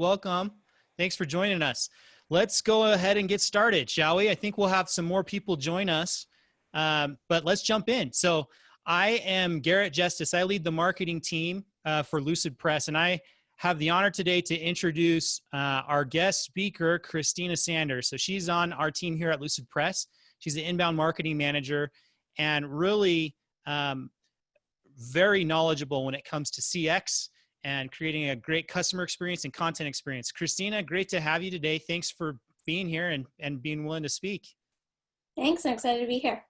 Welcome. Thanks for joining us. Let's go ahead and get started, shall we? I think we'll have some more people join us, but let's jump in. So I am Garrett Justice. I lead the marketing team for Lucid Press, and I have the honor today to introduce our guest speaker, Christina Sanders. So she's on our team here at Lucid Press. She's the inbound marketing manager and really very knowledgeable when it comes to CX and creating a great customer experience and content experience. Christina, great to have you today. Thanks for being here and being willing to speak. Thanks, I'm excited to be here.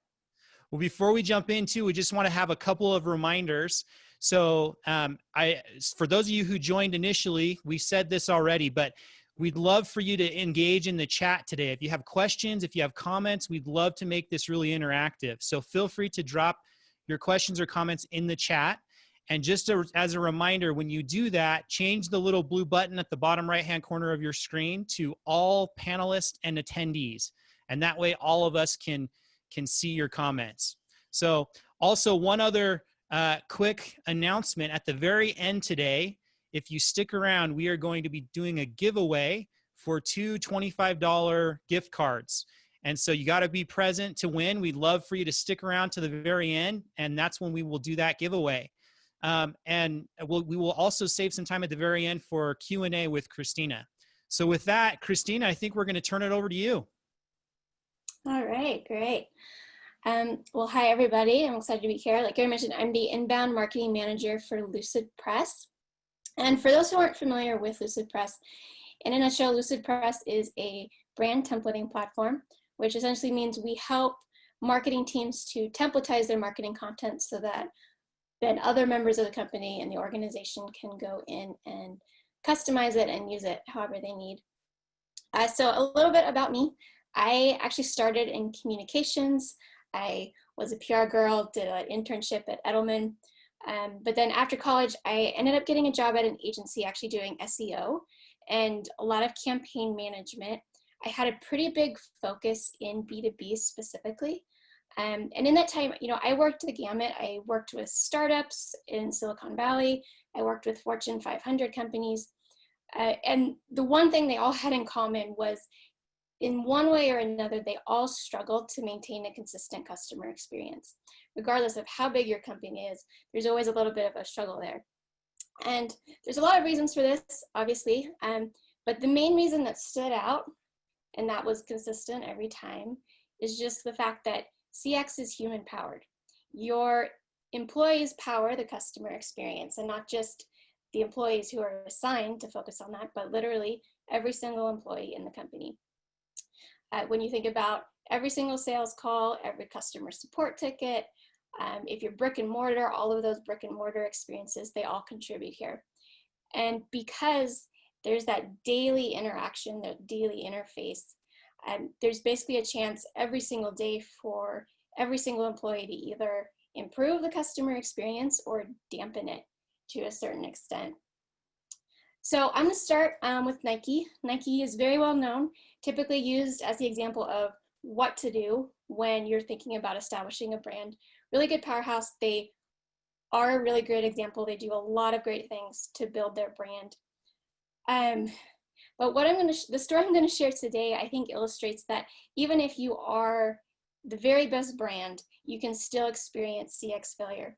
Well, before we jump into, we just want to have a couple of reminders. So for those of you who joined initially, we said this already, but we'd love for you to engage in the chat today. If you have questions, if you have comments, we'd love to make this really interactive. So feel free to drop your questions or comments in the chat. And just as a reminder, when you do that, change the little blue button at the bottom right-hand corner of your screen to all panelists and attendees. And that way all of us can see your comments. So also one other quick announcement at the very end today, if you stick around, we are going to be doing a giveaway for 2 $25 gift cards. And so you got to be present to win. We'd love for you to stick around to the very end, and that's when we will do that giveaway. And we will also save some time at the very end for Q&A with Christina. So with that, Christina, I think we're going to turn it over to you. All right, great. Well, hi, everybody. I'm excited to be here. Like Gary mentioned, I'm the inbound marketing manager for Lucid Press. And for those who aren't familiar with Lucid Press, in a nutshell, Lucid Press is a brand templating platform, which essentially means we help marketing teams to templatize their marketing content so that then other members of the company and the organization can go in and customize it and use it however they need. So a little bit about me. I actually started in communications. I was a PR girl, did an internship at Edelman. But then after college, I ended up getting a job at an agency actually doing SEO and a lot of campaign management. I had a pretty big focus in B2B specifically. And in that time, I worked the gamut. I worked with startups in Silicon Valley. I worked with Fortune 500 companies. And the one thing they all had in common was in one way or another, they all struggled to maintain a consistent customer experience. Regardless of how big your company is, there's always a little bit of a struggle there. And there's a lot of reasons for this, obviously. But the main reason that stood out, and that was consistent every time, is just the fact that CX is human powered. Your employees power the customer experience, and not just the employees who are assigned to focus on that, but literally every single employee in the company. When you think about every single sales call, every customer support ticket, if you're brick and mortar, all of those brick and mortar experiences, they all contribute here. And because there's that daily interaction, that daily interface, there's basically a chance every single day for every single employee to either improve the customer experience or dampen it to a certain extent. So I'm going to start with Nike. Nike is very well known, typically used as the example of what to do when you're thinking about establishing a brand. Really good powerhouse. They are a really great example. They do a lot of great things to build their brand. But the story I'm going to share today, I think illustrates that even if you are the very best brand, you can still experience CX failure.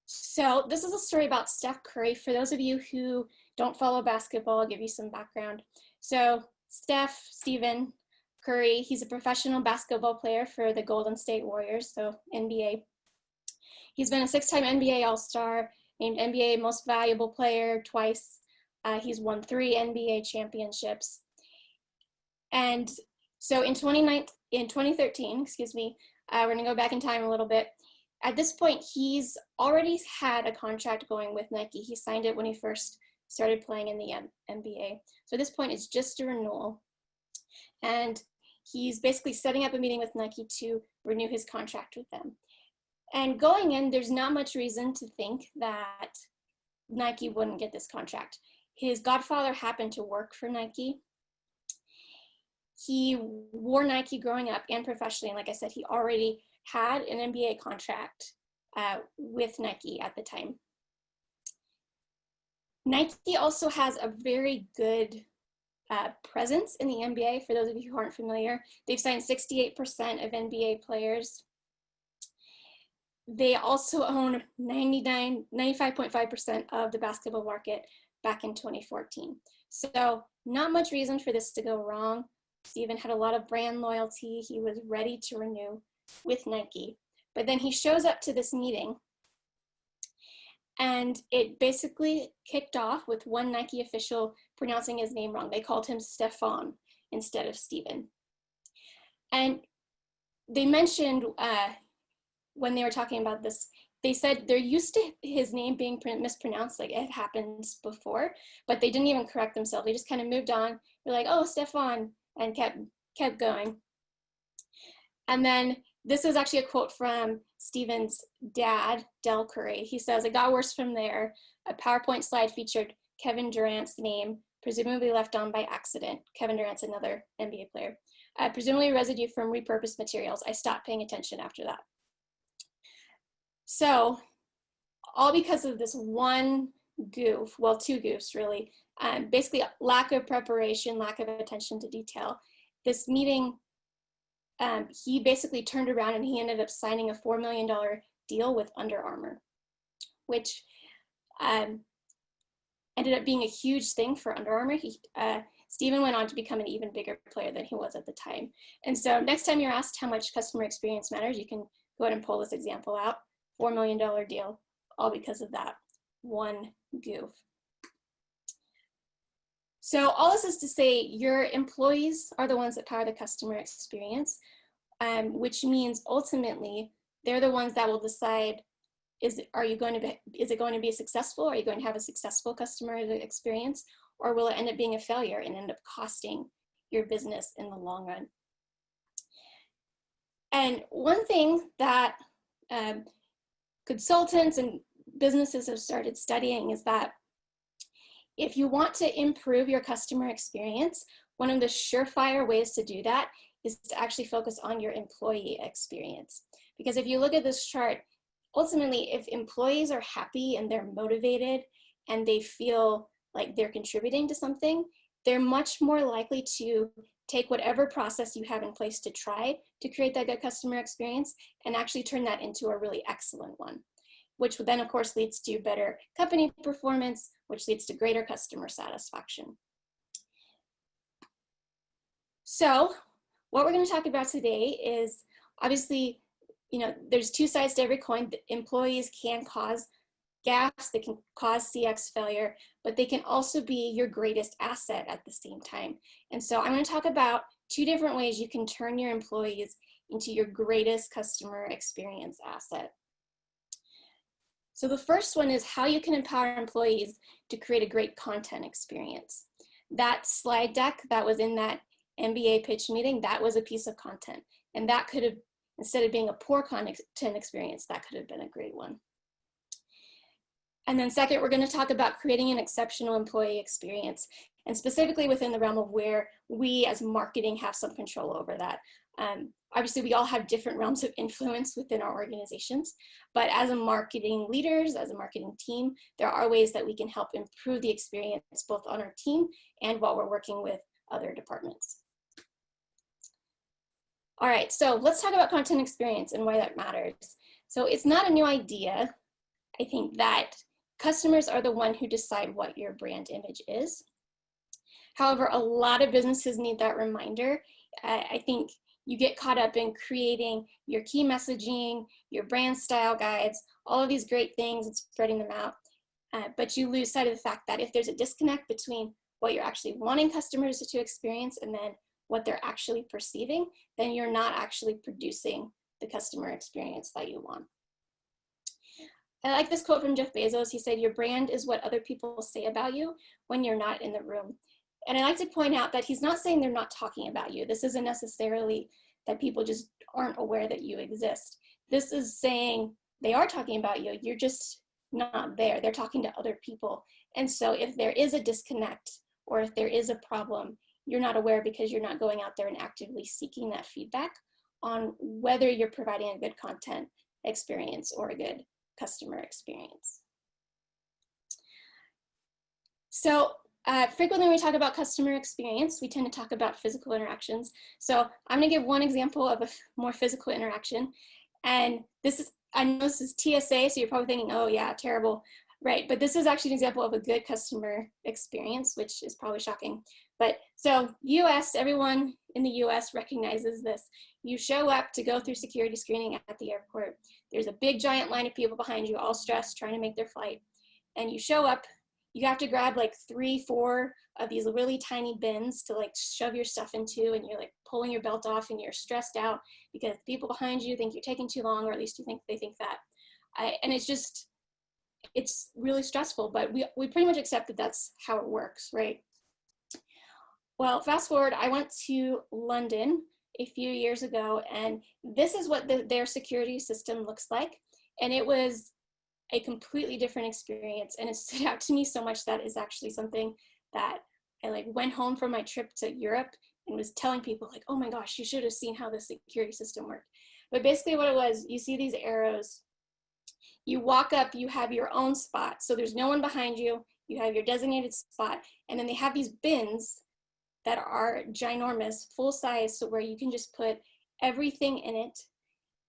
So this is a story about Steph Curry. For those of you who don't follow basketball, I'll give you some background. So Stephen Curry, he's a professional basketball player for the Golden State Warriors, so NBA. He's been a 6-time NBA All-Star, named NBA Most Valuable Player twice. He's won 3 NBA championships. And so in 2013, we're gonna go back in time a little bit. At this point, he's already had a contract going with Nike. He signed it when he first started playing in the NBA. So at this point, it's just a renewal. And he's basically setting up a meeting with Nike to renew his contract with them. And going in, there's not much reason to think that Nike wouldn't get this contract. His godfather happened to work for Nike. He wore Nike growing up and professionally. And like I said, he already had an NBA contract with Nike at the time. Nike also has a very good presence in the NBA. For those of you who aren't familiar, they've signed 68% of NBA players. They also own 95.5% of the basketball market back in 2014. So not much reason for this to go wrong. Steven had a lot of brand loyalty. He was ready to renew with Nike. But then he shows up to this meeting, and it basically kicked off with one Nike official pronouncing his name wrong. They called him Stefan instead of Steven. And they mentioned when they were talking about this, they said they're used to his name being mispronounced, like it happens before, but they didn't even correct themselves. They just kind of moved on. They're like, oh, Stefan, and kept going. And then this is actually a quote from Steven's dad, Del Curry. He says, it got worse from there. A PowerPoint slide featured Kevin Durant's name, presumably left on by accident. Kevin Durant's another NBA player. Presumably residue from repurposed materials. I stopped paying attention after that. So all because of this one goof, well, two goofs really, basically lack of preparation, lack of attention to detail. This meeting, he basically turned around and he ended up signing a $4 million deal with Under Armour, which ended up being a huge thing for Under Armour. Steven went on to become an even bigger player than he was at the time. And so next time you're asked how much customer experience matters, you can go ahead and pull this example out. $4 million deal, all because of that one goof. So all this is to say, your employees are the ones that power the customer experience, which means ultimately they're the ones that will decide, is it going to be successful? Are you going to have a successful customer experience? Or will it end up being a failure and end up costing your business in the long run? And one thing that consultants and businesses have started studying is that if you want to improve your customer experience, one of the surefire ways to do that is to actually focus on your employee experience. Because if you look at this chart, ultimately, if employees are happy and they're motivated and they feel like they're contributing to something, they're much more likely to take whatever process you have in place to try to create that good customer experience and actually turn that into a really excellent one, which then of course leads to better company performance, which leads to greater customer satisfaction. So what we're going to talk about today is, obviously, there's two sides to every coin. Employees can cause gaps, they can cause CX failure, but they can also be your greatest asset at the same time. And so I'm going to talk about two different ways you can turn your employees into your greatest customer experience asset. So the first one is how you can empower employees to create a great content experience. That slide deck that was in that MBA pitch meeting, that was a piece of content. And that could have, instead of being a poor content experience, that could have been a great one. And then second, we're going to talk about creating an exceptional employee experience, and specifically within the realm of where we as marketing have some control over that. Obviously, we all have different realms of influence within our organizations, but as a marketing leaders, as a marketing team, there are ways that we can help improve the experience both on our team and while we're working with other departments. All right, so let's talk about content experience and why that matters. So it's not a new idea, I think, that customers are the one who decide what your brand image is. However, a lot of businesses need that reminder. I think you get caught up in creating your key messaging, your brand style guides, all of these great things and spreading them out. But you lose sight of the fact that if there's a disconnect between what you're actually wanting customers to experience and then what they're actually perceiving, then you're not actually producing the customer experience that you want. I like this quote from Jeff Bezos. He said, your brand is what other people say about you when you're not in the room. And I like to point out that he's not saying they're not talking about you. This isn't necessarily that people just aren't aware that you exist. This is saying they are talking about you. You're just not there. They're talking to other people. And so if there is a disconnect or if there is a problem, you're not aware because you're not going out there and actively seeking that feedback on whether you're providing a good content experience or a good customer experience. So frequently when we talk about customer experience, we tend to talk about physical interactions. So I'm going to give one example of a more physical interaction. And this is, I know this is TSA, so you're probably thinking, oh yeah, terrible, right? But this is actually an example of a good customer experience, which is probably shocking. But so US, everyone in the US recognizes this. You show up to go through security screening at the airport. There's a big giant line of people behind you, all stressed, trying to make their flight. And you show up, you have to grab like 3-4 of these really tiny bins to like shove your stuff into, and you're like pulling your belt off and you're stressed out because the people behind you think you're taking too long, or at least you think they think that. And it's really stressful, but we pretty much accept that that's how it works, right? Well, fast forward, I went to London a few years ago, and this is what their security system looks like. And it was a completely different experience, and it stood out to me so much that is actually something that I like went home from my trip to Europe and was telling people like, oh my gosh, you should have seen how the security system worked. But basically what it was, you see these arrows, you walk up, you have your own spot, so there's no one behind you, you have your designated spot, and then they have these bins that are ginormous, full size, so where you can just put everything in it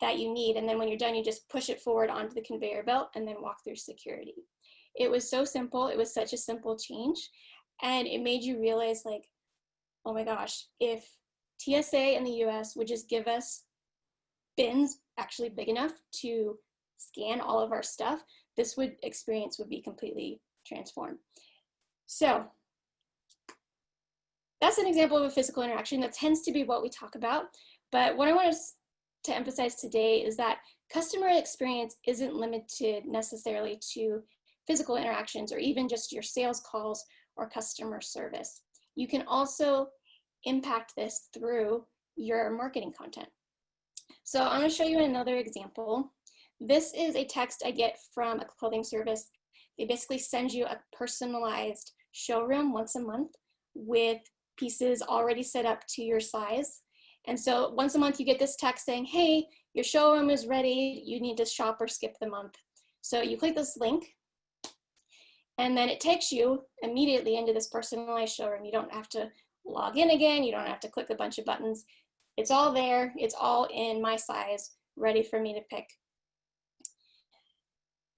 that you need, and then when you're done, you just push it forward onto the conveyor belt and then walk through security. It was so simple. It was such a simple change, and it made you realize like, oh my gosh, if TSA in the US would just give us bins actually big enough to scan all of our stuff, this experience would be completely transformed. So that's an example of a physical interaction. That tends to be what we talk about. But what I want to emphasize today is that customer experience isn't limited necessarily to physical interactions or even just your sales calls or customer service. You can also impact this through your marketing content. So I'm going to show you another example. This is a text I get from a clothing service. They basically send you a personalized showroom once a month with pieces already set up to your size. And so once a month you get this text saying, hey, your showroom is ready, you need to shop or skip the month. So you click this link, and then it takes you immediately into this personalized showroom. You don't have to log in again, you don't have to click a bunch of buttons. It's all there, it's all in my size, ready for me to pick.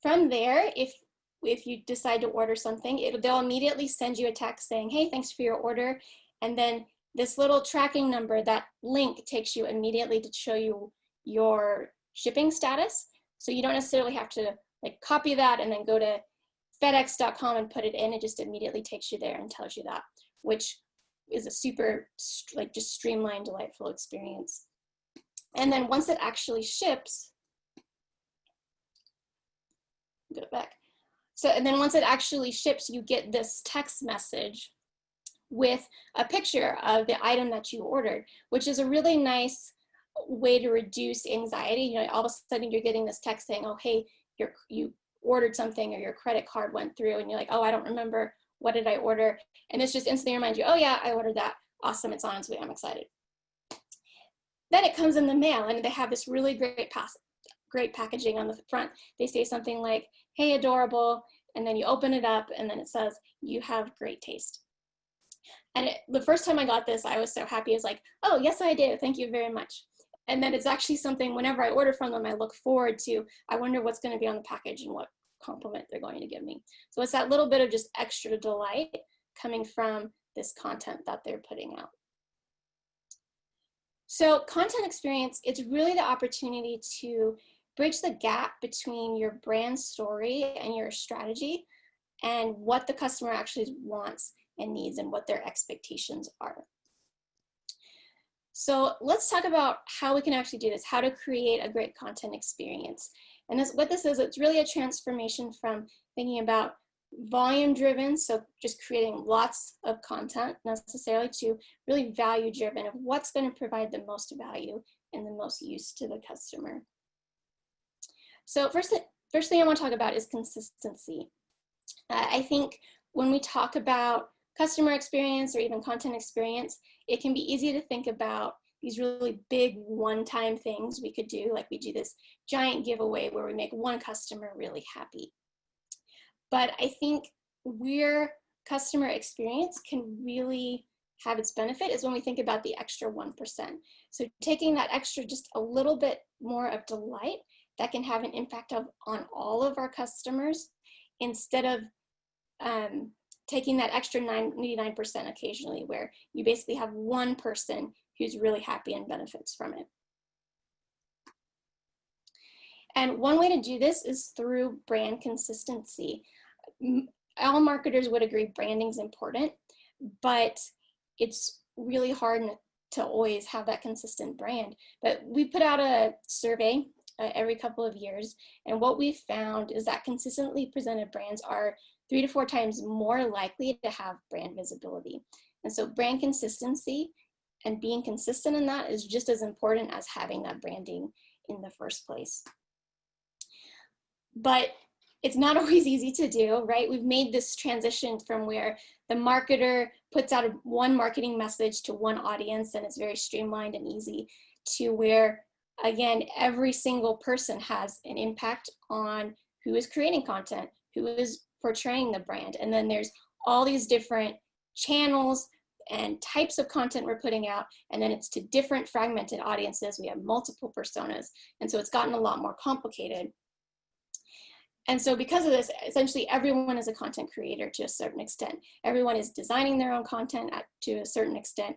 From there, if you decide to order something, they'll immediately send you a text saying, hey, thanks for your order. And then this little tracking number, that link takes you immediately to show you your shipping status. So you don't necessarily have to like copy that and then go to FedEx.com and put it in. It just immediately takes you there and tells you that, which is a super like just streamlined, delightful experience. And then once it actually ships, go back. So, and then once it actually ships, you get this text message with a picture of the item that you ordered, which is a really nice way to reduce anxiety. You know, all of a sudden you're getting this text saying, oh, hey, you ordered something, or your credit card went through, and you're like, oh, I don't remember, what did I order? And this just instantly reminds you, oh yeah, I ordered that. Awesome, it's on its way, I'm excited. Then it comes in the mail, and they have this really great packaging on the front. They say something like, hey, adorable, and then you open it up, and then it says, you have great taste. And the first time I got this, I was so happy. I was like, oh, yes, I do. Thank you very much. And then it's actually something, whenever I order from them, I look forward to. I wonder what's going to be on the package and what compliment they're going to give me. So it's that little bit of just extra delight coming from this content that they're putting out. So content experience, it's really the opportunity to bridge the gap between your brand story and your strategy and what the customer actually wants and needs and what their expectations are. So let's talk about how we can actually do this, how to create a great content experience. And what this is, it's really a transformation from thinking about volume driven, so just creating lots of content necessarily, to really value driven of what's going to provide the most value and the most use to the customer. So first thing I want to talk about is consistency. I think when we talk about customer experience or even content experience, it can be easy to think about these really big one-time things we could do, like we do this giant giveaway where we make one customer really happy. But I think we're customer experience can really have its benefit is when we think about the extra 1%. So taking that extra just a little bit more of delight that can have an impact on all of our customers, instead of taking that extra 99% occasionally, where you basically have one person who's really happy and benefits from it. And one way to do this is through brand consistency. All marketers would agree branding is important, but it's really hard to always have that consistent brand. But we put out a survey every couple of years, and what we found is that consistently presented brands are 3 to 4 times more likely to have brand visibility. And so brand consistency and being consistent in that is just as important as having that branding in the first place. But it's not always easy to do, right? We've made this transition from where the marketer puts out one marketing message to one audience and it's very streamlined and easy, to where, again, every single person has an impact on who is creating content, who is portraying the brand. And then there's all these different channels and types of content we're putting out, and then it's to different fragmented audiences. We have multiple personas, and so it's gotten a lot more complicated. And so because of this, essentially everyone is a content creator to a certain extent. Everyone is designing their own content to a certain extent,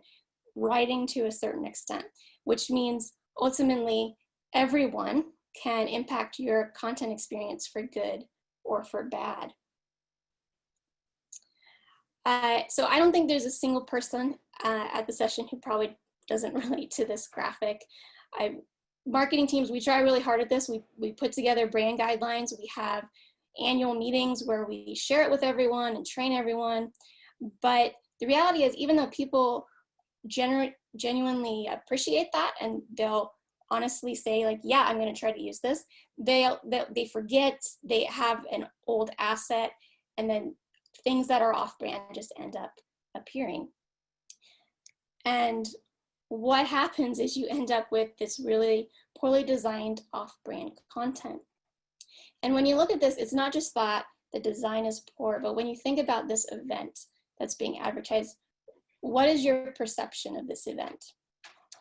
writing to a certain extent, which means ultimately everyone can impact your content experience for good or for bad. So I don't think there's a single person at the session who probably doesn't relate to this graphic. Marketing teams, we try really hard at this. We put together brand guidelines. We have annual meetings where we share it with everyone and train everyone. But the reality is, even though people genuinely appreciate that and they'll honestly say like, yeah, I'm going to try to use this, they forget, they have an old asset, and then things that are off brand just end up appearing. And what happens is you end up with this really poorly designed off-brand content. And when you look at this, it's not just that the design is poor, but when you think about this event that's being advertised, what is your perception of this event?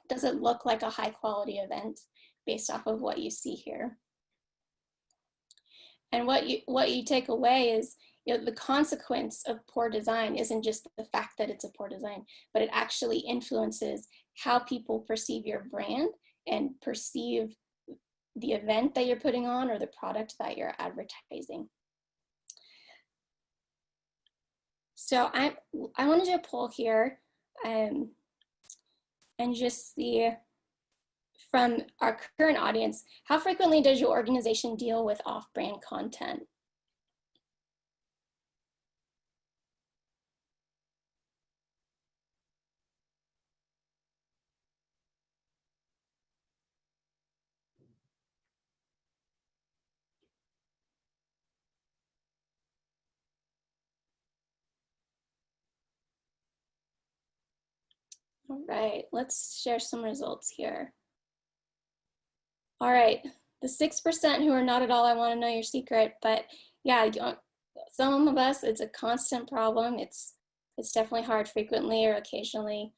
Does it look like a high quality event based off of what you see here? And what you take away is, the consequence of poor design isn't just the fact that it's a poor design, but it actually influences how people perceive your brand and perceive the event that you're putting on or the product that you're advertising. So I wanted to pull here and just see from our current audience, how frequently does your organization deal with off-brand content? All right, let's share some results here. All right, the 6% who are not at all, I want to know your secret, but yeah, some of us, it's a constant problem. It's definitely hard frequently or occasionally,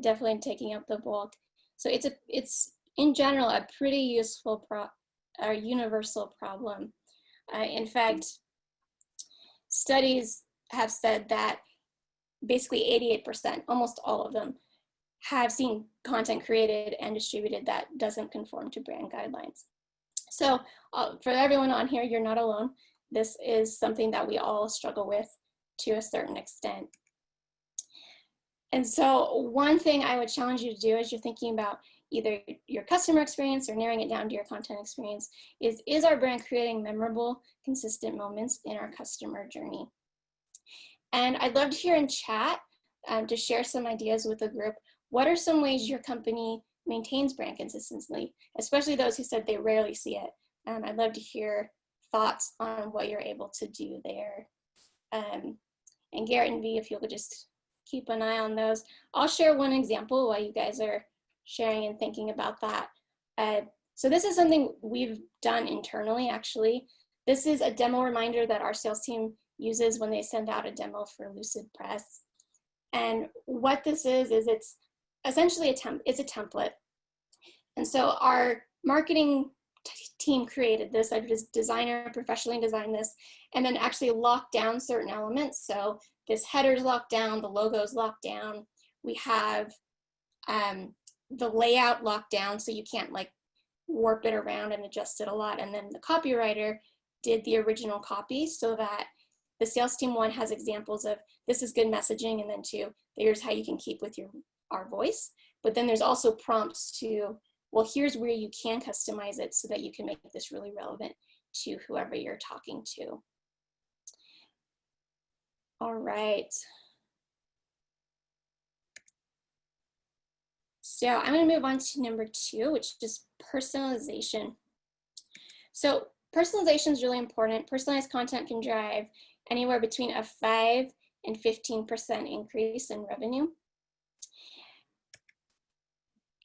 definitely taking up the bulk. So it's in general a pretty useful universal problem. In fact, studies have said that basically 88%, almost all of them, have seen content created and distributed that doesn't conform to brand guidelines. So for everyone on here, you're not alone. This is something that we all struggle with to a certain extent. And so one thing I would challenge you to do as you're thinking about either your customer experience or narrowing it down to your content experience is our brand creating memorable, consistent moments in our customer journey? And I'd love to hear in chat to share some ideas with the group. What are some ways your company maintains brand consistency, especially those who said they rarely see it? I'd love to hear thoughts on what you're able to do there. And Garrett and V, if you could just keep an eye on those. I'll share one example while you guys are sharing and thinking about that. So this is something we've done internally, actually. This is a demo reminder that our sales team uses when they send out a demo for Lucid Press. And what this is it's essentially it's a template. And so our marketing team created this. Our designer professionally designed this, and then actually locked down certain elements. So this header's locked down, the logo's locked down. We have the layout locked down, so you can't like warp it around and adjust it a lot. And then the copywriter did the original copy so that the sales team, one, has examples of this is good messaging, and then two, here's how you can keep with our voice. But then there's also prompts to, well, here's where you can customize it so that you can make this really relevant to whoever you're talking to. All right. So I'm going to move on to number 2, which is personalization. So personalization is really important. Personalized content can drive anywhere between a 5 and 15% increase in revenue.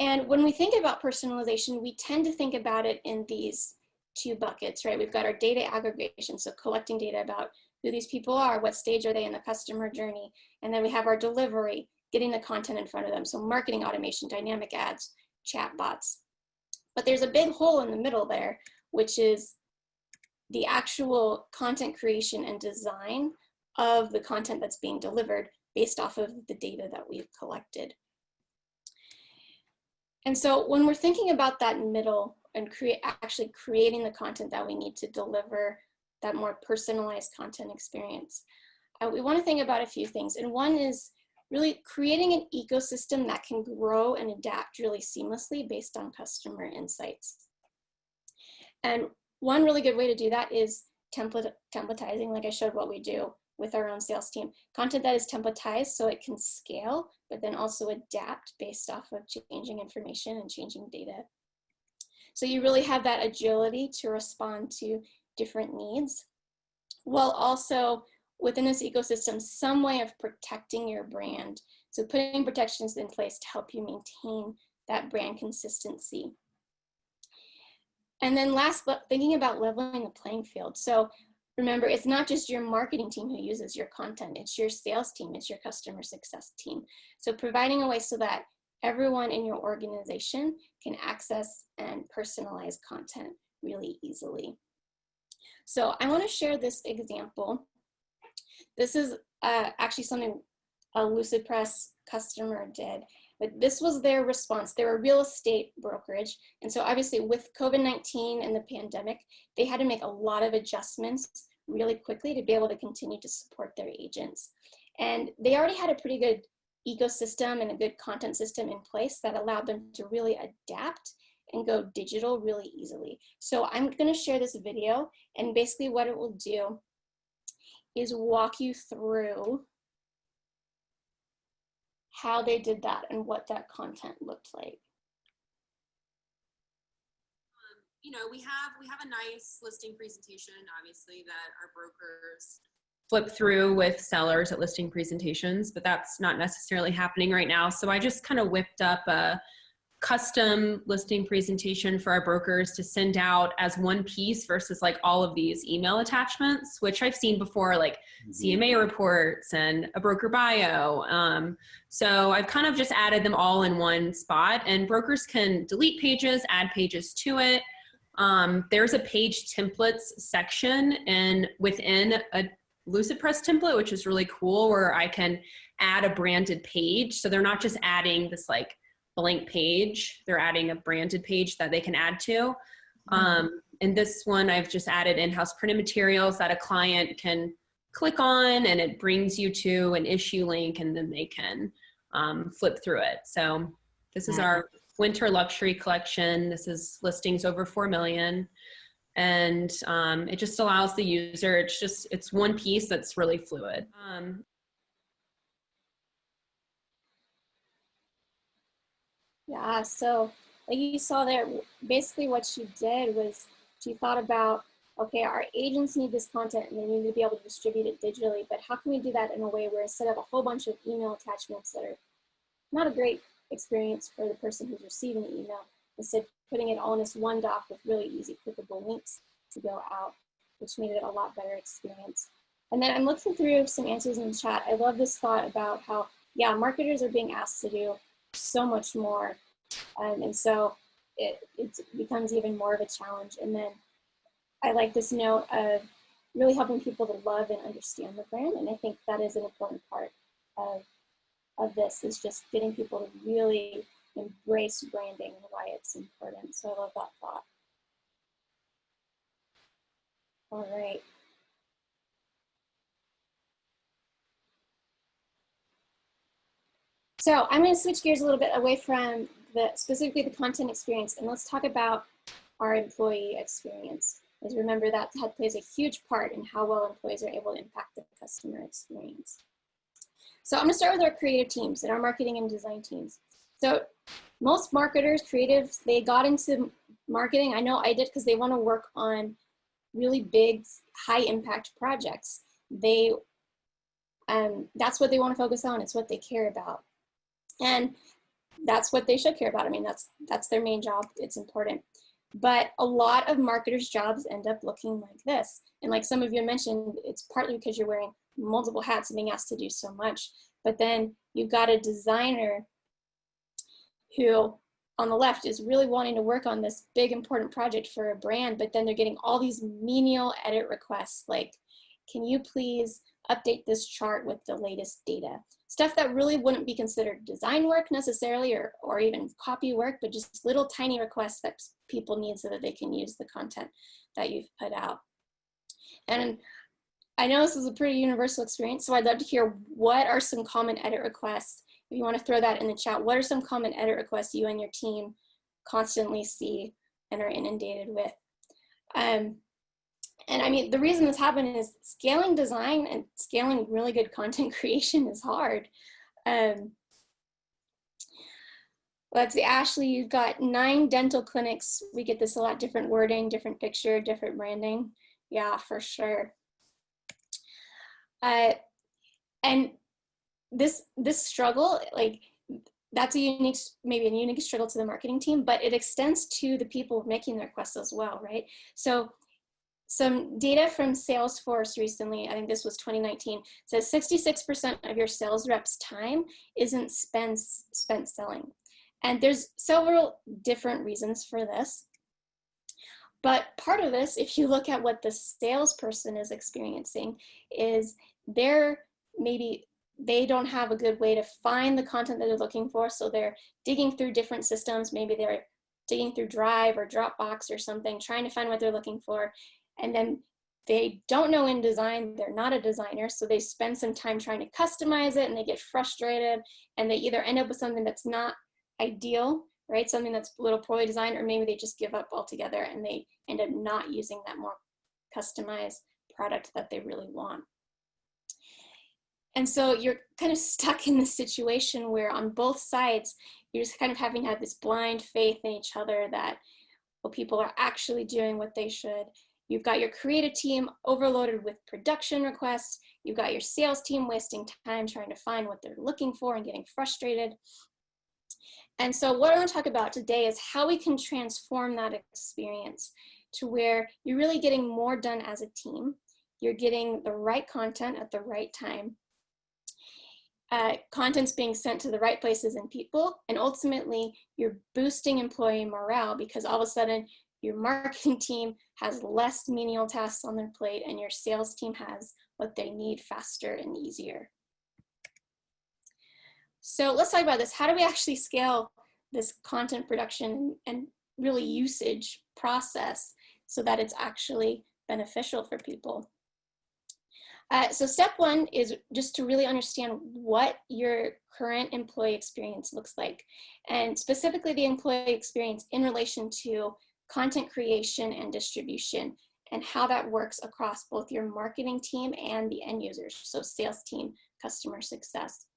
And when we think about personalization, we tend to think about it in these 2 buckets, right? We've got our data aggregation, so collecting data about who these people are, what stage are they in the customer journey, and then we have our delivery, getting the content in front of them, so marketing automation, dynamic ads, chat bots. But there's a big hole in the middle there, which is the actual content creation and design of the content that's being delivered based off of the data that we've collected. And so when we're thinking about that middle and actually creating the content that we need to deliver that more personalized content experience, we want to think about a few things. And one is really creating an ecosystem that can grow and adapt really seamlessly based on customer insights. And one really good way to do that is templatizing, like I showed what we do with our own sales team. Content that is templatized so it can scale, but then also adapt based off of changing information and changing data. So you really have that agility to respond to different needs, while also within this ecosystem, some way of protecting your brand. So putting protections in place to help you maintain that brand consistency. And then last, thinking about leveling the playing field. So remember, it's not just your marketing team who uses your content, it's your sales team, it's your customer success team. So providing a way so that everyone in your organization can access and personalize content really easily. So I want to share this example. This is actually something a Lucid Press customer did, but this was their response. They're a real estate brokerage. And so obviously with COVID-19 and the pandemic, they had to make a lot of adjustments really quickly to be able to continue to support their agents. And they already had a pretty good ecosystem and a good content system in place that allowed them to really adapt and go digital really easily. So I'm going to share this video, and basically what it will do is walk you through how they did that and what that content looked like. You know, we have a nice listing presentation, obviously, that our brokers flip through with sellers at listing presentations, but that's not necessarily happening right now. So I just kind of whipped up a custom listing presentation for our brokers to send out as one piece versus like all of these email attachments, which I've seen before, like CMA reports and a broker bio. So I've kind of just added them all in one spot, and brokers can delete pages, add pages to it. There's a page templates section and within a Lucid Press template, which is really cool, where I can add a branded page. So they're not just adding this like blank page, they're adding a branded page that they can add to. And this one, I've just added in-house printed materials that a client can click on, and it brings you to an issue link, and then they can flip through it. So this is our winter luxury collection. This is listings over 4 million. And it just allows the user, it's one piece that's really fluid. Yeah, so like you saw there, basically what she did was she thought about, okay, our agents need this content and they need to be able to distribute it digitally, but how can we do that in a way where instead of a whole bunch of email attachments that are not a great experience for the person who's receiving the email, instead putting it all in this one doc with really easy clickable links to go out, which made it a lot better experience. And then I'm looking through some answers in the chat. I love this thought about how, yeah, marketers are being asked to do so much more. And so it becomes even more of a challenge. And then I like this note of really helping people to love and understand the brand. And I think that is an important part of this, is just getting people to really embrace branding and why it's important. So I love that thought. All right. So I'm going to switch gears a little bit away from specifically the content experience, and let's talk about our employee experience. As remember, that plays a huge part in how well employees are able to impact the customer experience. So I'm going to start with our creative teams and our marketing and design teams. So most marketers, creatives, they got into marketing. I know I did because they want to work on really big, high impact projects. That's what they want to focus on. It's what they care about. And that's what they should care about. I mean, that's their main job. It's important. But a lot of marketers' jobs end up looking like this. And like some of you mentioned, it's partly because you're wearing multiple hats and being asked to do so much. But then you've got a designer who on the left is really wanting to work on this big important project for a brand, but then they're getting all these menial edit requests like, can you please update this chart with the latest data? Stuff that really wouldn't be considered design work necessarily, or even copy work, but just little tiny requests that people need so that they can use the content that you've put out. And I know this is a pretty universal experience, so I'd love to hear what are some common edit requests. If you want to throw that in the chat, what are some common edit requests you and your team constantly see and are inundated with? And I mean, the reason this happened is scaling design and scaling really good content creation is hard. Let's see, Ashley, you've got 9 dental clinics. We get this a lot, different wording, different picture, different branding. Yeah, for sure. And this struggle, like, that's maybe a unique struggle to the marketing team, but it extends to the people making the requests as well, right? So some data from Salesforce recently, I think this was 2019, says 66% of your sales reps' time isn't spent selling. And there's several different reasons for this. But part of this, if you look at what the salesperson is experiencing, is maybe they don't have a good way to find the content that they're looking for. So they're digging through different systems. Maybe they're digging through Drive or Dropbox or something, trying to find what they're looking for. And then they don't know in-design, they're not a designer, so they spend some time trying to customize it and they get frustrated and they either end up with something that's not ideal, right? Something that's a little poorly designed, or maybe they just give up altogether and they end up not using that more customized product that they really want. And so you're kind of stuck in this situation where on both sides, you're just kind of having to have this blind faith in each other that, well, people are actually doing what they should. You've got your creative team overloaded with production requests. You've got your sales team wasting time trying to find what they're looking for and getting frustrated. And so what I want to talk about today is how we can transform that experience to where you're really getting more done as a team. You're getting the right content at the right time. Content's being sent to the right places and people, and ultimately you're boosting employee morale because all of a sudden your marketing team has less menial tasks on their plate and your sales team has what they need faster and easier. So let's talk about this. How do we actually scale this content production and really usage process so that it's actually beneficial for people? So step one is just to really understand what your current employee experience looks like, and specifically the employee experience in relation to content creation and distribution, and how that works across both your marketing team and the end users, so sales team, customer success.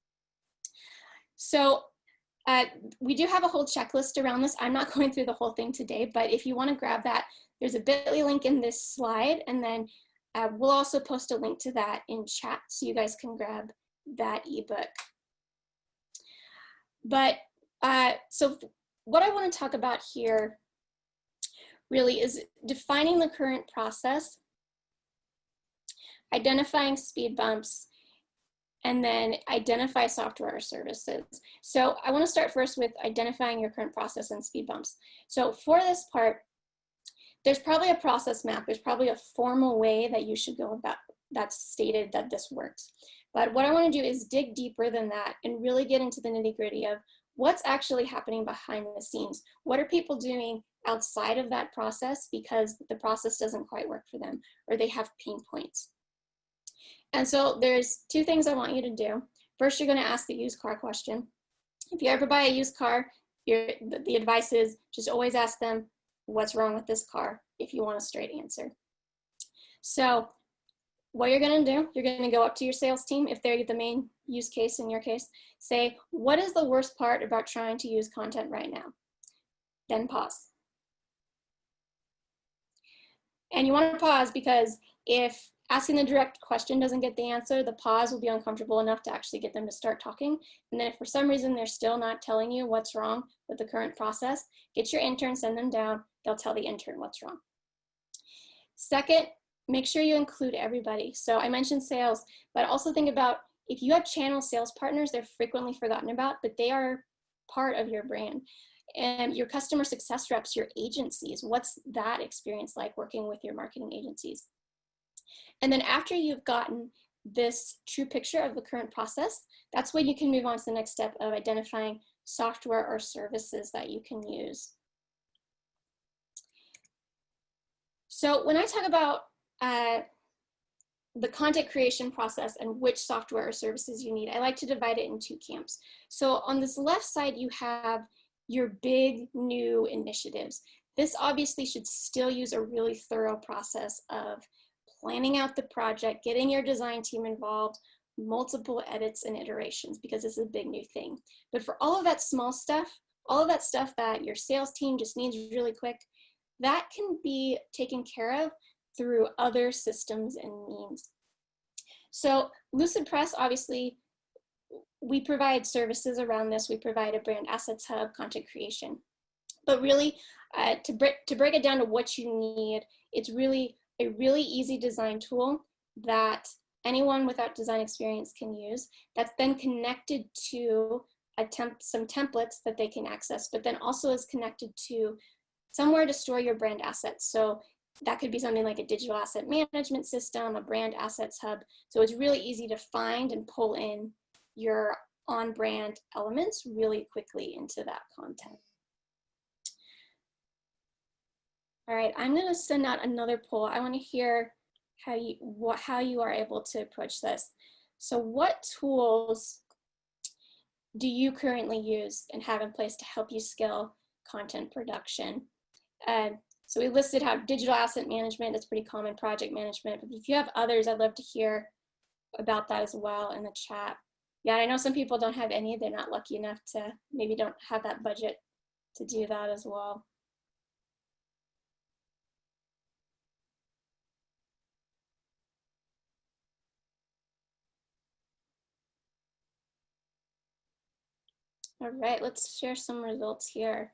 So we do have a whole checklist around this. I'm not going through the whole thing today, but if you want to grab that, there's a bit.ly link in this slide, and then we'll also post a link to that in chat so you guys can grab that ebook. But so what I want to talk about here really is defining the current process. identifying speed bumps, and then identify software or services. So I want to start first with identifying your current process and speed bumps. So for this part, there's probably a process map. There's probably a formal way that you should go about that's stated that this works. But what I want to do is dig deeper than that and really get into the nitty-gritty of what's actually happening behind the scenes. What are people doing outside of that process because the process doesn't quite work for them, or they have pain points? And so there's two things I want you to do. First, you're going to ask the used car question. If you ever buy a used car, the advice is just always ask them, what's wrong with this car, if you want a straight answer. So what you're going to do, you're going to go up to your sales team, if they're the main use case in your case, say, what is the worst part about trying to use content right now? Then pause. And you want to pause because if asking the direct question doesn't get the answer, the pause will be uncomfortable enough to actually get them to start talking. And then if for some reason they're still not telling you what's wrong with the current process, get your intern, send them down, they'll tell the intern what's wrong. Second, make sure you include everybody. So I mentioned sales, but also think about if you have channel sales partners, they're frequently forgotten about, but they are part of your brand. And your customer success reps, your agencies, what's that experience like working with your marketing agencies? And then after you've gotten this true picture of the current process, that's when you can move on to the next step of identifying software or services that you can use. So when I talk about the content creation process and which software or services you need, I like to divide it in two camps. So on this left side, you have your big new initiatives. This obviously should still use a really thorough process of planning out the project, getting your design team involved, multiple edits and iterations, because this is a big new thing. But for all of that small stuff, all of that stuff that your sales team just needs really quick, that can be taken care of through other systems and means. So Lucid Press, obviously, we provide services around this. We provide a brand assets hub, content creation. But really, to break it down to what you need, it's really a really easy design tool that anyone without design experience can use, that's then connected to some templates that they can access, but then also is connected to somewhere to store your brand assets. So that could be something like a digital asset management system, a brand assets hub. So it's really easy to find and pull in your on-brand elements really quickly into that content. All right, I'm going to send out another poll. I want to hear how you are able to approach this. So what tools do you currently use and have in place to help you scale content production? So we listed how digital asset management, that's pretty common, project management. But if you have others, I'd love to hear about that as well in the chat. Yeah, I know some people don't have any. They're not lucky enough to, maybe don't have that budget to do that as well. All right, let's share some results here.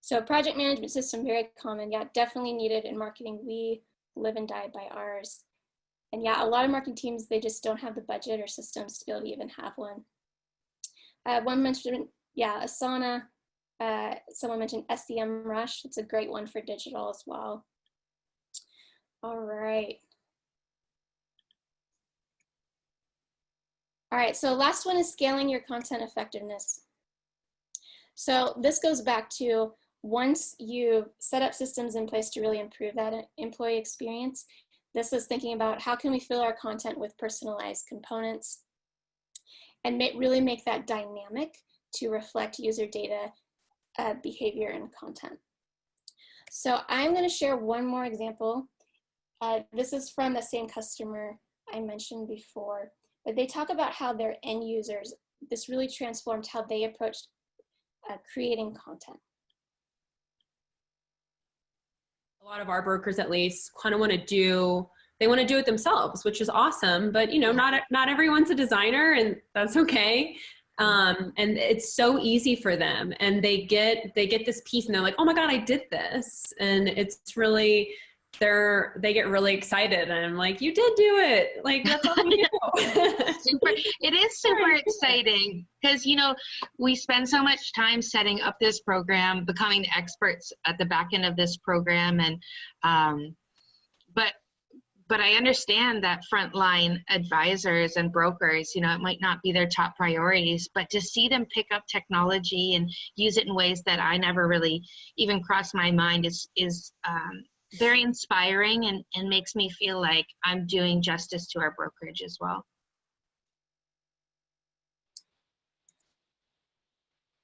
So project management system, very common. Yeah, definitely needed in marketing. We live and die by ours. And yeah, a lot of marketing teams, they just don't have the budget or systems to be able to even have one. One mentioned, yeah, Asana. Someone mentioned SEMrush. It's a great one for digital as well. All right. All right, so last one is scaling your content effectiveness. So this goes back to once you set up systems in place to really improve that employee experience, this is thinking about how can we fill our content with personalized components and really make that dynamic to reflect user data, behavior, and content. So I'm going to share one more example. This is from the same customer I mentioned before, but they talk about how their end users, this really transformed how they approached creating content. A lot of our brokers, at least, kind of want to do it themselves, which is awesome. But you know, not everyone's a designer, and that's okay. And it's so easy for them, and they get this piece, and they're like, "Oh my God, I did this!" And it's really they get really excited, and I'm like, you did do it. Like, that's all you do. It is super exciting because, you know, we spend so much time setting up this program, becoming the experts at the back end of this program. And, but I understand that frontline advisors and brokers, you know, it might not be their top priorities, but to see them pick up technology and use it in ways that I never really even crossed my mind is very inspiring and makes me feel like I'm doing justice to our brokerage as well.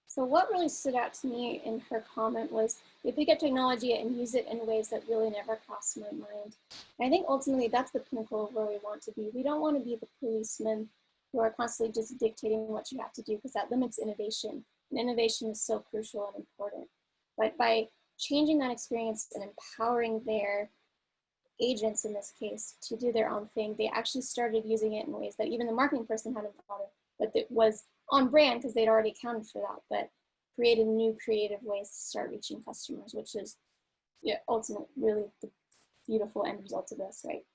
So what really stood out to me in her comment was they pick up technology and use it in ways that really never crossed my mind. And I think ultimately that's the pinnacle of where we want to be. We don't want to be the policemen who are constantly just dictating what you have to do, because that limits innovation. And innovation is so crucial and important. But by changing that experience and empowering their agents in this case to do their own thing, they actually started using it in ways that even the marketing person hadn't thought of, but it was on brand because they'd already accounted for that, but created new creative ways to start reaching customers, which is ultimately really the beautiful end result of this, right?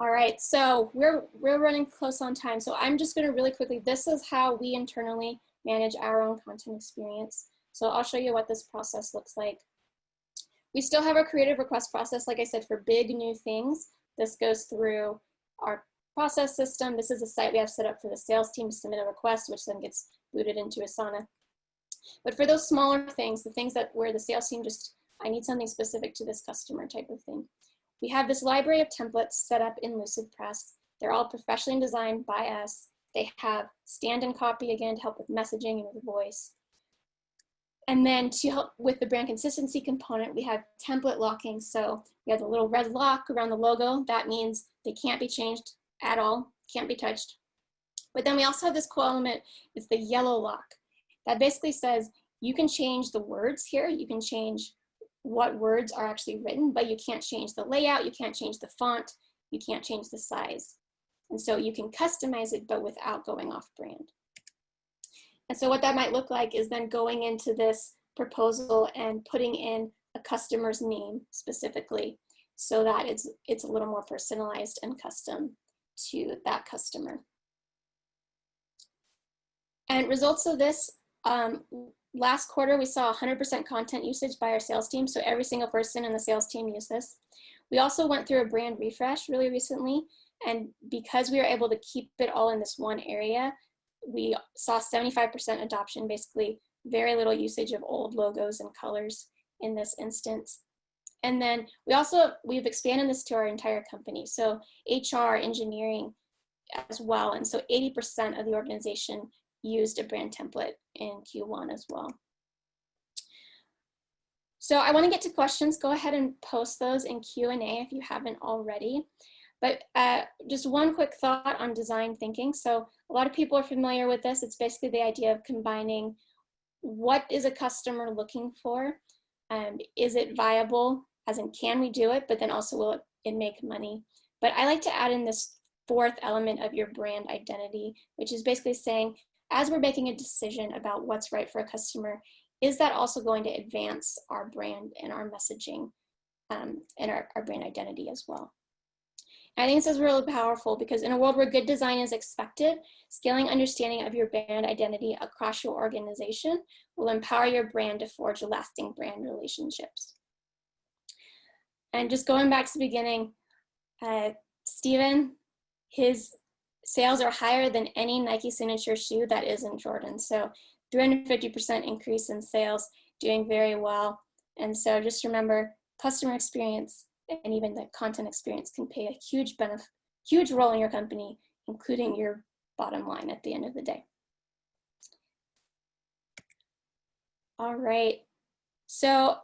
All right, so we're running close on time, so I'm just going to really quickly, this is how we internally manage our own content experience. So I'll show you what this process looks like. We still have our creative request process, like I said, for big new things. This goes through our process system. This is a site we have set up for the sales team to submit a request, which then gets booted into Asana. But for those smaller things, the things that where the sales team just, I need something specific to this customer type of thing, we have this library of templates set up in LucidPress. They're all professionally designed by us. They have stand-in copy, again, to help with messaging and with voice. And then to help with the brand consistency component, we have template locking. So we have the little red lock around the logo. That means they can't be changed at all, can't be touched. But then we also have this cool element, it's the yellow lock. That basically says you can change the words here, you can change what words are actually written, but you can't change the layout, you can't change the font, you can't change the size. And so you can customize it, but without going off brand. And so what that might look like is then going into this proposal and putting in a customer's name specifically so that it's a little more personalized and custom to that customer. And results of this, last quarter we saw 100% content usage by our sales team. So every single person in the sales team used this. We also went through a brand refresh really recently. And because we were able to keep it all in this one area, we saw 75% adoption, basically very little usage of old logos and colors in this instance. And then we've expanded this to our entire company. So HR, engineering as well. And so 80% of the organization used a brand template in Q1 as well. So I want to get to questions. Go ahead and post those in Q&A if you haven't already. But just one quick thought on design thinking. So a lot of people are familiar with this. It's basically the idea of combining what is a customer looking for? Is it viable, as in can we do it, but then also will it make money? But I like to add in this fourth element of your brand identity, which is basically saying, as we're making a decision about what's right for a customer, is that also going to advance our brand and our messaging and our brand identity as well? I think this is really powerful because in a world where good design is expected, scaling understanding of your brand identity across your organization will empower your brand to forge lasting brand relationships. And just going back to the beginning, Steven, his sales are higher than any Nike signature shoe that isn't Jordan. So 350% increase in sales, doing very well. And so just remember, customer experience and even the content experience can play a huge role in your company, including your bottom line at the end of the day. All right, so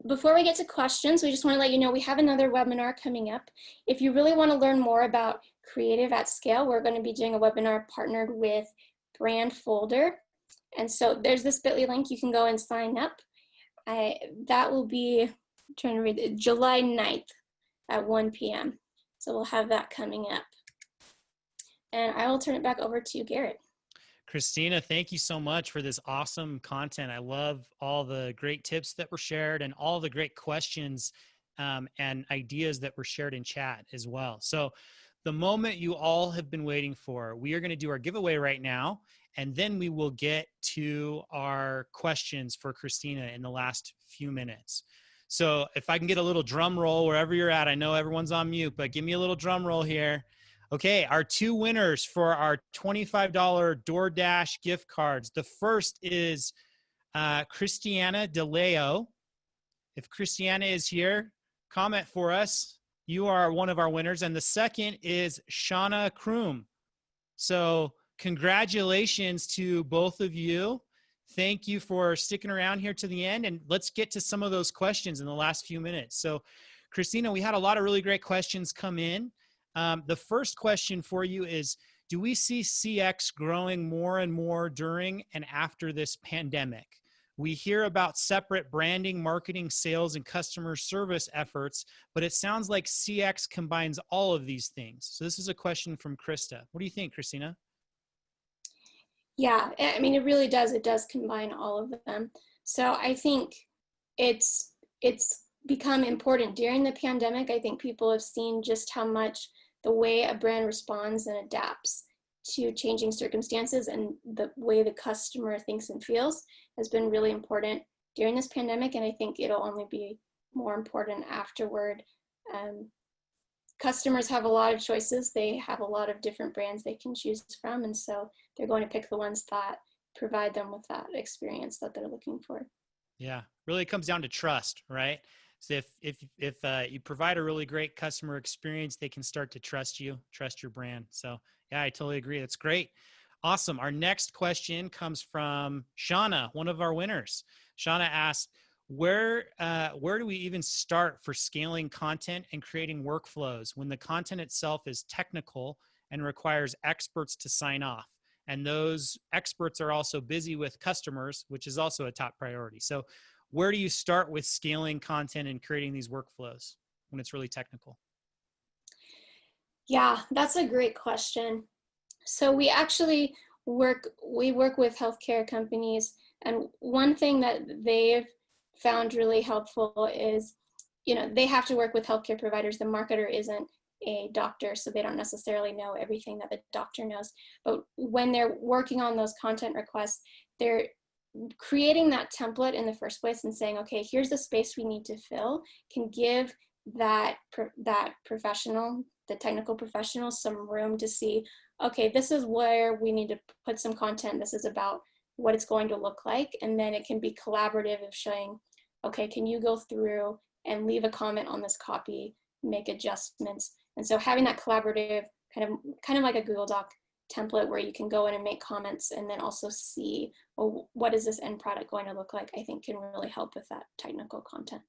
before we get to questions, we just want to let you know we have another webinar coming up. If you really want to learn more about creative at scale, we're going to be doing a webinar partnered with Brand Folder. And so there's this bit.ly link, you can go and sign up. That will be, I'm trying to read it, July 9th at 1 p.m. So we'll have that coming up. And I will turn it back over to Garrett. Christina, thank you so much for this awesome content. I love all the great tips that were shared and all the great questions and ideas that were shared in chat as well. So the moment you all have been waiting for, we are going to do our giveaway right now, and then we will get to our questions for Christina in the last few minutes. So if I can get a little drum roll wherever you're at, I know everyone's on mute, but give me a little drum roll here. Okay, our two winners for our $25 DoorDash gift cards. The first is Christiana DeLeo. If Christiana is here, comment for us. You are one of our winners. And the second is Shauna Kroom. So congratulations to both of you. Thank you for sticking around here to the end. And let's get to some of those questions in the last few minutes. So Christina, we had a lot of really great questions come in. The first question for you is, do we see CX growing more and more during and after this pandemic? We hear about separate branding, marketing, sales, and customer service efforts, but it sounds like CX combines all of these things. So this is a question from Krista. What do you think, Christina? Yeah, I mean, it really does. It does combine all of them. So I think it's become important during the pandemic. I think people have seen just how much the way a brand responds and adapts to changing circumstances and the way the customer thinks and feels has been really important during this pandemic. And I think it'll only be more important afterward. Customers have a lot of choices. They have a lot of different brands they can choose from. And so they're going to pick the ones that provide them with that experience that they're looking for. Yeah, really comes down to trust, right? So if you provide a really great customer experience, they can start to trust you, trust your brand. So yeah, I totally agree. That's great. Awesome. Our next question comes from Shauna, one of our winners. Shauna asked, where do we even start for scaling content and creating workflows when the content itself is technical and requires experts to sign off? And those experts are also busy with customers, which is also a top priority. So where do you start with scaling content and creating these workflows when it's really technical? Yeah, that's a great question. So we actually work with healthcare companies, and one thing that they've found really helpful is, they have to work with healthcare providers. The marketer isn't a doctor, so they don't necessarily know everything that the doctor knows. But when they're working on those content requests, they're creating that template in the first place and saying, okay, here's the space we need to fill, can give that professional, the technical professional, some room to see, okay, this is where we need to put some content. This is about what it's going to look like. And then it can be collaborative of showing, okay, can you go through and leave a comment on this copy, make adjustments. And so having that collaborative kind of like a Google Doc template where you can go in and make comments and then also see, well, what is this end product going to look like, I think can really help with that technical content.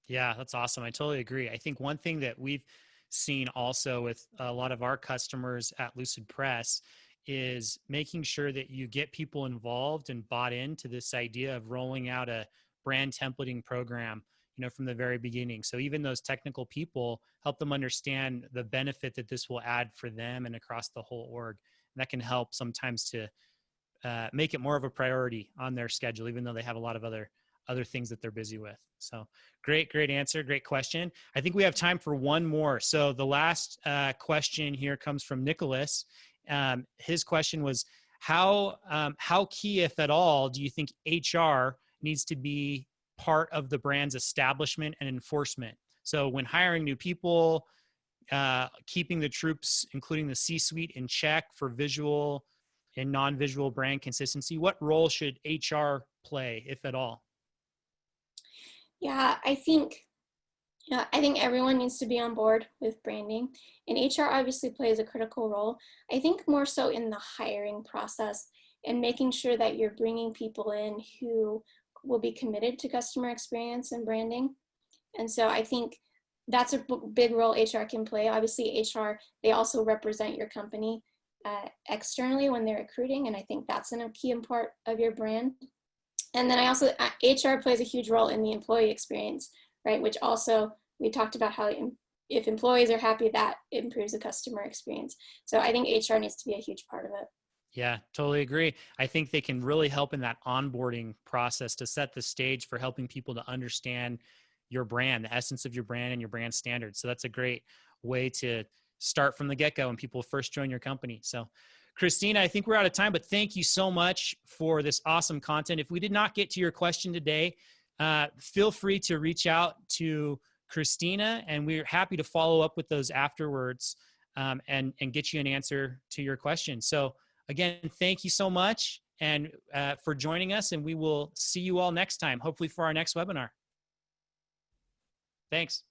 Yeah, that's awesome. I totally agree. I think one thing that we've seen also with a lot of our customers at Lucid Press is making sure that you get people involved and bought into this idea of rolling out a brand templating program, from the very beginning. So even those technical people, help them understand the benefit that this will add for them and across the whole org. And that can help sometimes to make it more of a priority on their schedule, even though they have a lot of other things that they're busy with. So great answer. Great question. I think we have time for one more. So the last question here comes from Nicholas. His question was, how key, if at all, do you think HR needs to be part of the brand's establishment and enforcement? So when hiring new people, keeping the troops, including the C-suite, in check for visual and non-visual brand consistency, what role should HR play, if at all? Yeah, I think everyone needs to be on board with branding, and HR obviously plays a critical role. I think more so in the hiring process and making sure that you're bringing people in who will be committed to customer experience and branding. And so I think that's a big role HR can play. Obviously, HR, they also represent your company externally when they're recruiting, and I think that's a key part of your brand. And then HR plays a huge role in the employee experience, right? Which also, we talked about how if employees are happy, that improves the customer experience. So I think HR needs to be a huge part of it. Yeah, totally agree. I think they can really help in that onboarding process to set the stage for helping people to understand your brand, the essence of your brand and your brand standards. So that's a great way to start from the get-go when people first join your company. So Christina, I think we're out of time, but thank you so much for this awesome content. If we did not get to your question today, feel free to reach out to Christina, and we're happy to follow up with those afterwards, and get you an answer to your question. So again, thank you so much and for joining us, and we will see you all next time, hopefully for our next webinar. Thanks.